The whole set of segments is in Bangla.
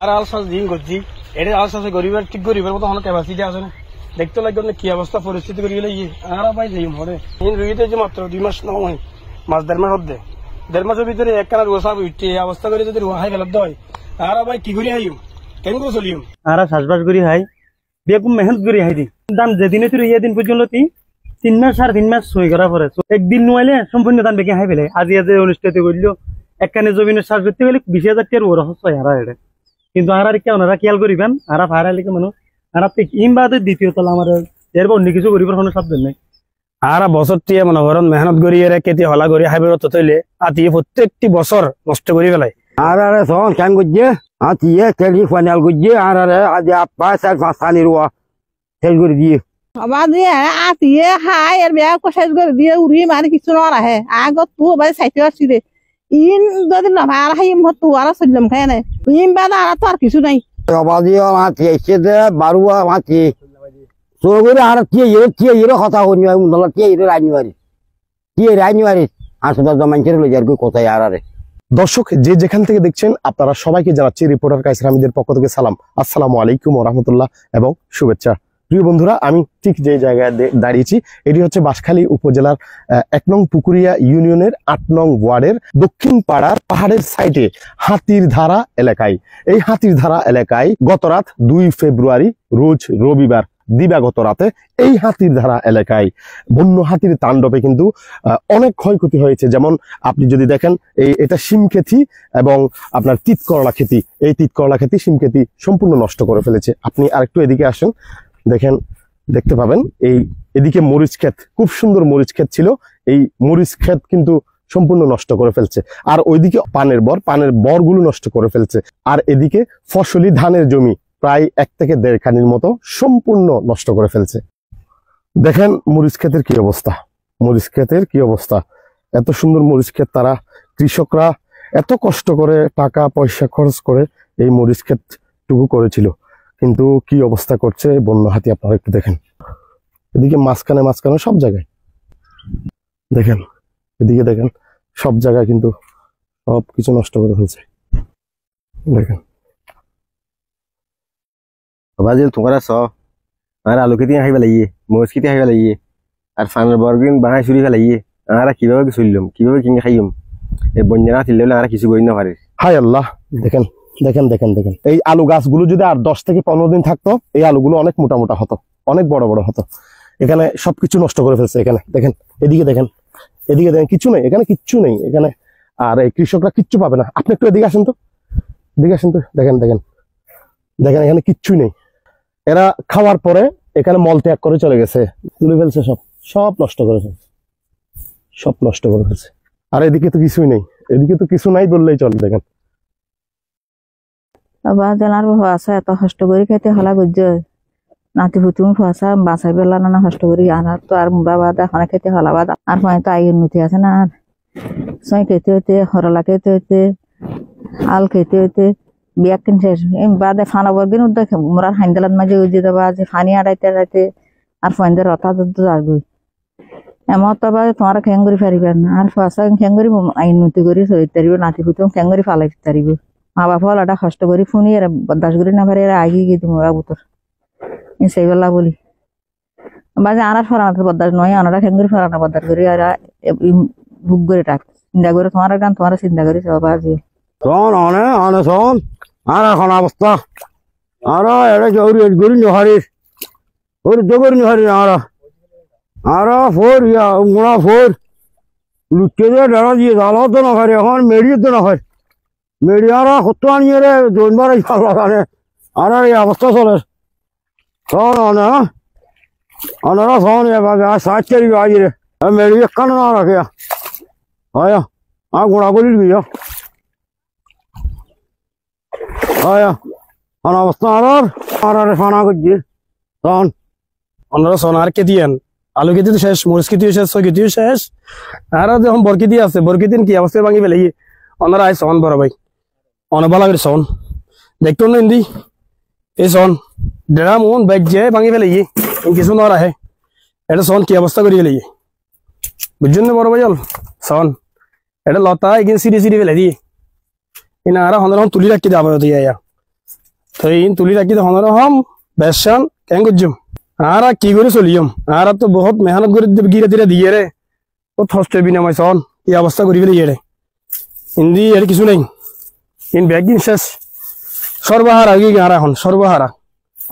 আর আলসাস দিন করছি এটা আলসাসে গরিবের ঠিক গরিবের মতো কোনো ক্যাপাসিটি আছে না দেখতে লাগবে না কি অবস্থা পরিস্থিতি করে গেলে আর ভাই যাই মরে রুগীতে যে মাত্র 2 মাস নয় মাস 1.5 মাস হচ্ছে 1.5 মাসের ভিতরে একখানা রোসা উঠছে এই অবস্থা করে যদি রোহাই ফেলত হয় আর ভাই কি করি হাইম কেন করে চলিম আর চাষবাস করি হাই বেগুন মেহনত করি হাই দি দাম যেদিনে তুই দিন পর্যন্ত 3 মাস 3.5 মাস সই করা পরে একদিন নোয়াইলে সম্পূর্ণ দাম বেগে হাই ফেলে আজি অনুষ্ঠিত করলো একখানে জমিনের চাষ করতে গেলে 20,000 টাকার ওর হয় আর এটা কিন্তু আর কে ওনারা খেয়াল করিবেন আর ভাড়ালিকে মানুষ আর ইম বাদে দ্বিতীয় তলা আমার এর অন্য কিছু করিবার কোনো শব্দ নেই আর বছর টিয়ে মনে করেন মেহনত করি এর কেতি হলা করি হাইবার তৈলে আতিয়ে প্রত্যেকটি বছর নষ্ট করে ফেলাই আর সন কেন করছে আতিয়ে তেলি ফাইনাল করছে আর আজ 5-5 পানি রুয়া তেল করে দিয়ে আবার দিয়ে আতিয়ে হাই এর বেয়া কোশাইজ করে দিয়ে উড়ি মানে কিছু না রাহে আগত তু ভাই সাইতে আসছি রে ইন যদি না ভাড়া হাইম হতো আর চললাম খায় না ইন বাদা আর তো আর কিছু নাই অবাদিও মাতি এসে বারুয়া মাতি সবরে আর টিয়ে কথা হইনি মুদলা টিয়ে রাইনিবারি আসলে জমাঞ্চের লইজার কোথায় আর দর্শক যে যেখান থেকে দেখছেন আপনারা সবাইকে জানাচ্ছি রিপোর্টার কায়সার হামিদের পক্ষ থেকে সালাম, আসসালামু আলাইকুম ওয়া রাহমাতুল্লাহ এবং শুভেচ্ছা। প্রিয় বন্ধুরা, আমি ঠিক যে জায়গায় দাঁড়িয়েছি এটি হচ্ছে বাঁশখালী উপজেলার 1 নং পুকুরিয়া ইউনিয়নের 8 নং ওয়ার্ডের দক্ষিণ পাড়ার পাহাড়ের সাইডে হাতির ধারা এলাকায়। এই হাতির ধারা এলাকায় গত রাত 2 ফেব্রুয়ারি রোজ রবিবার দিবাগত রাতে এই হাতির ধারা এলাকায় বন্য হাতির তাণ্ডবে কিন্তু অনেক ক্ষয়ক্ষতি হয়েছে। যেমন আপনি যদি দেখেন এটা শিম ক্ষেতি এবং আপনার তিত করলা ক্ষেতি, এই তিত করলা ক্ষেতি শিম ক্ষেতি সম্পূর্ণ নষ্ট করে ফেলেছে। আপনি আরেকটু এদিকে আসেন, দেখেন দেখতে পাবেন এদিকে মরিচ ক্ষেত, খুব সুন্দর মরিচ ক্ষেত ছিল, এই মরিচ ক্ষেত কিন্তু সম্পূর্ণ নষ্ট করে ফেলছে। আর ওইদিকে পানের বরগুলো নষ্ট করে ফেলছে। আর এদিকে ফসলি ধানের জমি প্রায় 1 থেকে 1.5 খানির মতো সম্পূর্ণ নষ্ট করে ফেলছে। দেখেন মরিচ ক্ষেতের কি অবস্থা, মরিচ ক্ষেতের কি অবস্থা। এত সুন্দর মরিচ ক্ষেত, তারা কৃষকরা এত কষ্ট করে টাকা পয়সা খরচ করে এই মরিচ ক্ষেতটুকু করেছিল, কিন্তু কি অবস্থা করছে বন্য হাতি আপনারা একটু দেখেন। এদিকে মাঝখানে সব জায়গায় দেখেন, এদিকে দেখেন সব জায়গায় কিন্তু সব কিছু নষ্ট করে ফেলছে। দেখেন বাজিল তোমরা আর আলু খেতে খাইবা লাগিয়ে, মরিচ খেতে খাইবা লাগিয়ে, আর ফানের বরগিন বাঙাই চুরি ফেলাইয়ে আর কিভাবে চললাম, কিভাবে কিনে খাইম, এই বন্যা না তিলে আর কিছু করি না পারে। হায় আল্লাহ, দেখেন দেখেন দেখেন দেখেন এই আলু গাছগুলো যদি আর 10 থেকে 15 দিন থাকতো এই আলুগুলো অনেক মোটা মোটা হতো, অনেক বড় বড় হতো। এখানে সবকিছু নষ্ট করে ফেলছে। এখানে দেখেন, এদিকে দেখেন, এদিকে দেখেন, কিচ্ছু নেই এখানে, কিচ্ছু নেই এখানে। আর এই কৃষকরা কিচ্ছু পাবে না। আপনি একটু এদিকে আসেন তো, এদিকে আসেন তো, দেখেন দেখেন দেখেন এখানে কিচ্ছু নেই। এরা খাওয়ার পরে এখানে মল ত্যাগ করে চলে গেছে, তুলে ফেলছে, সব নষ্ট করে ফেলছে, সব নষ্ট করে ফেলছে। আর এদিকে তো কিছুই নেই, এদিকে তো কিছু নাই বললেই চলে। দেখেন আবার জেলার ভাষা এত কষ্ট করে খেতে হলা গুজ নাতি হুতুম ভাষা বাঁচাই পেলা না কষ্ট করি আনার তো আর বাবা এখন খেতে হলা বাদ আর তো আই উন্নতি আছে না। আর সই খেতে হইতে হরলা খেতে হইতে আল খেতে হইতে বিয়া কিন শেষ বাদে ফানা বর্গিন উদ্যোগ মোর হাইন্দালাত মাঝে উজে দেবা যে ফানি আড়াইতে আর ফাইন্দার রথা আসবই এমন তো আবার তোমার খেঙ্গুরি ফারিবেন না। আর ফাঁসা খেঙ্গুরি উন্নতি করে চলিতে পারিব, নাতি হুতুম খেঙ্গুরি ফালাই পারিব। মা বাবা হলাটা কষ্ট করি শুনি এরা বদাস করি না পারে এরা আগে গিয়ে তুমি বুতর সেইবেলা বলি বাজে আনার ফরানো বদাস নয়, আনারা খেঙ্গুরি ফরানো বদার করি আর বুক করে টাক চিন্তা করে তোমার গান তোমার চিন্তা করি সব আজকে শোন আর এখন অবস্থা আর এটা জরুরি গরি নহারিস ওর জগরি নহারি আর ফোর মোড়া ফোর লুচে দিয়ে ডেরা দিয়ে জালাও তো না হয়, এখন মেরিয়ে তো না হয়, মেডিয়ারা হতো আনিয়ে রে জন্মার আর এই অবস্থা চলে। শোন অনারা শোন এভাবে 7 তারিখ আজ রে মেরিয়ে কান না রাখে হয় আর গোড়া গলির বিয়া হয় অবস্থা আর ফানা করছি। শোন ওনারা সোনার কেতিয়েন আলু কেতি তো শেষ, মরিচ কেতিও শেষ, সই কেতিও শেষ। আর যখন বরকেতি আছে বরকেতিন কি অবস্থা ভাঙি ফেলে ওনারা আয় সন বড় ভাই অনবালা করে সন দেখতো না হিন্দি এই সন ডেরা মন ব্যাগ যে ভাঙি ফেলে কিছু না রাহে এটা সন কি অবস্থা করি ফেলে বুঝছেন না বড় ভাই সন এটা লতা এগিয়ে সিঁড়ি ফেলে দিয়ে আর তুলি রাখি দেওয়া তো এই তুলি রাখি তখন হম বেশান কেন করছম আর কি করে চলিয়ম আর তো বহুত মেহনত করে গিরে দিরে দিয়ে রে ও থষ্ট বিনাময় সন কি অবস্থা করি ফেলে ইয়ে রে হিন্দি এর কিছু নেই ইন ব্যাগ দিন শেষ সর্বহারা কি গারা এখন সর্বহারা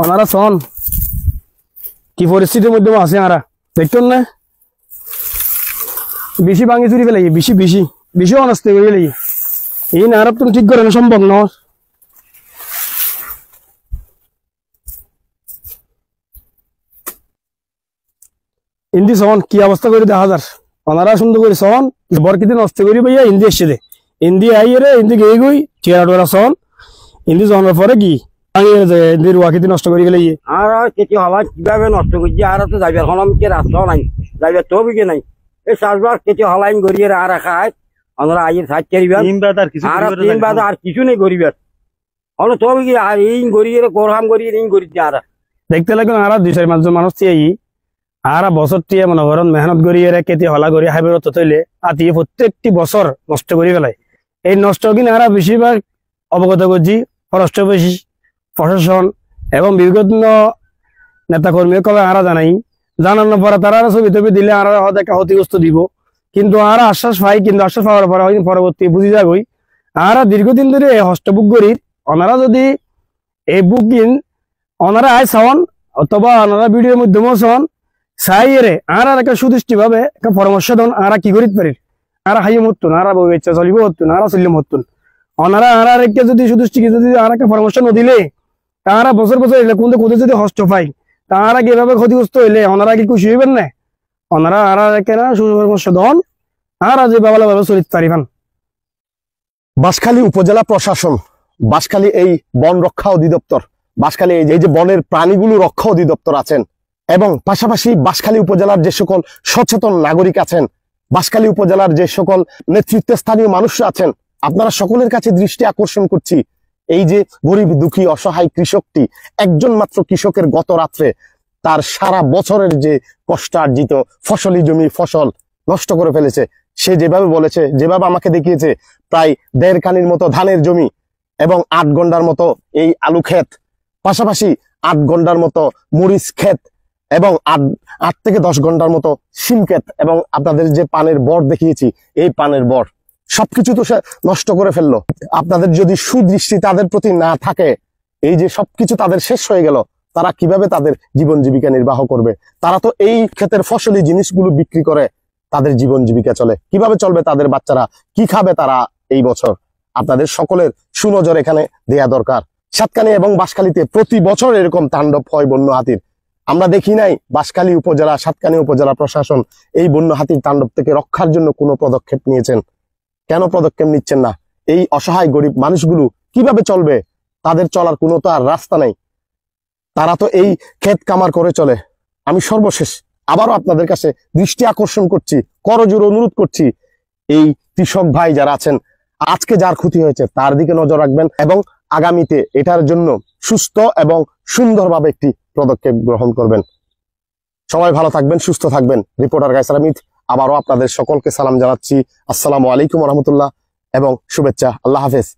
ওনারা সন কি পরিস্থিতির মধ্যে আছে আরা দেখতেন না বেশি ভাঙি চুরি ফেলে বেশি বেশি বেশি অনাস্তে করে ফেলে এই নারব তুমি ঠিক করে না সম্ভব ন হিন্দি সন কি অবস্থা করে দেখা যার ওনারা সুন্দর করে সন বরকিতে নষ্ট করি ভাইয়া হিন্দি এসছে দে হিন্দি আইয়ে রে হিন্দি গিয়ে গই চেয়ারা টোরা সন হিন্দি জন্মের পরে কি হিন্দির ওয়াকিতে নষ্ট করে গেলে আর কেটে হওয়া কিভাবে নষ্ট করছি আর তো যাইবার হলাম কে রাস্তা নাই যাইবার তো বিকে নাই এই চাষবার কেটে হলাইন গড়িয়ে আর খায় আমরা আইয়ের সাইড করিবার আর তিন বাদ আর কিছু নেই গরিবের হলো তো বিকে আর এই গড়িয়ে কোরহাম গড়িয়ে এই গড়িয়ে আর দেখতে লাগলো আর 2-4 মাসজন মানুষ টিয়াই আর বছর টিয়া মনে করেন মেহনত গড়িয়ে কেটে হলা গড়িয়ে হাইবার তো তৈলে আতিয়ে প্রত্যেকটি বছর নষ্ট করে ফেলায় এই নষ্ট কিনা আর বেশিরভাগ অবগত করছি ফরেস্ট অফিস প্রশাসন এবং বিভিন্ন নেতাকর্মী কবে আরা জানাই জানানোর পরে তারা ছবি টবি দিলে আর হয়তো একটা ক্ষতিগ্রস্ত দিব কিন্তু আর আশ্বাস পাই কিন্তু আশ্বাস পাওয়ার পরে পরবর্তী বুঝি যাবই আর দীর্ঘদিন ধরে এই হস্ত বুক করি ওনারা যদি এই বুক কিন ওনারা আয় চান অথবা ওনারা ভিডিওর মাধ্যমেও চান চাই এরে আর একটা সুদৃষ্টি ভাবে একটা পরামর্শ দেন আর কি করিতে পারি আর হাইম হতুন আর বউ ইচ্ছা চলিব হতুন আর চলিম হতুন ওনারা আর একটা যদি সুদৃষ্টি যদি আর একটা পরামর্শ নদিলে তারা বছর বছর এলে কোনটা কোথায় যদি হস্ত পাই তারা কিভাবে ক্ষতিগ্রস্ত হইলে ওনারা কি খুশি হইবেন না ওনারা আর কেনা সুপরামর্শ দেন আর যে ভাবে চলিতে পারিবেন বাঁশখালী উপজেলা প্রশাসন, বাঁশখালী এই বন রক্ষা অধিদপ্তর, বাঁশখালী এই যে বনের প্রাণীগুলো রক্ষা অধিদপ্তর আছেন এবং পাশাপাশি বাঁশখালী উপজেলার যে সকল সচেতন নাগরিক আছেন, বাঁশখালী উপজেলার যে সকল নেতৃত্বস্থানীয় মানুষরা আছেন, আপনারা সকলের কাছে দৃষ্টি আকর্ষণ করছি এই যে গরিব দুঃখী অসহায় কৃষকটি, একজন মাত্র কৃষকের গত রাত্রে তার সারা বছরের যে কষ্টার্জিত ফসলি জমি ফসল নষ্ট করে ফেলেছে। সে যেভাবে বলেছে, যেভাবে আমাকে দেখিয়েছে, প্রায় 1.5 কানির মতো ধানের জমি এবং 8 গন্ডার মতো এই আলু ক্ষেত, পাশাপাশি 8 গন্ডার মতো মরিচ ক্ষেত এবং 8 থেকে 10 গন্ডার মতো শিম ক্ষেত এবং আপনাদের যে পানের বর দেখিয়েছি এই পানের বর সবকিছু তো সে নষ্ট করে ফেললো। আপনাদের যদি সুদৃষ্টি তাদের প্রতি না থাকে, এই যে সবকিছু তাদের শেষ হয়ে গেল, তারা কিভাবে তাদের জীবন জীবিকা নির্বাহ করবে? তারা তো এই ক্ষেতের ফসলি জিনিসগুলো বিক্রি করে তাদের জীবন জীবিকা চলে, কিভাবে চলবে তাদের বাচ্চারা, কি খাবে তারা এই বছর? আপনাদের সকলের সুনজর এখানে দেয়া দরকার। সাতকানি এবং বাঁশখালীতে প্রতি বছর এরকম তাণ্ডব হয় বন্য হাতির। আমরা দেখি নাই বাঁশখালী উপজেলা, সাতকানি উপজেলা প্রশাসন এই বন্য হাতির তাণ্ডব থেকে রক্ষার জন্য কোনো পদক্ষেপ নিয়েছেন? কেন পদক্ষেপ নিচ্ছেন না? এই অসহায় গরিব মানুষগুলো কিভাবে চলবে? তাদের চলার কোনো তো আর রাস্তা নাই, তারা তো এই ক্ষেত কামার করে চলে। আমি সর্বশেষ আবারও আপনাদের কাছে দৃষ্টি আকর্ষণ করছি, করজোড়ে অনুরোধ করছি, এই কৃষক ভাই যারা আছেন, আজকে যার ক্ষতি হয়েছে তার দিকে নজর রাখবেন এবং আগামীতে এটার জন্য সুস্থ এবং সুন্দরভাবে একটি পদক্ষেপ গ্রহণ করবেন। সবাই ভালো থাকবেন, সুস্থ থাকবেন। রিপোর্টার কায়সার আহমেদ আবারও আপনাদের সকলকে সালাম জানাচ্ছি। আসসালামু আলাইকুম রহমতুল্লাহ এবং শুভেচ্ছা। আল্লাহ হাফেজ।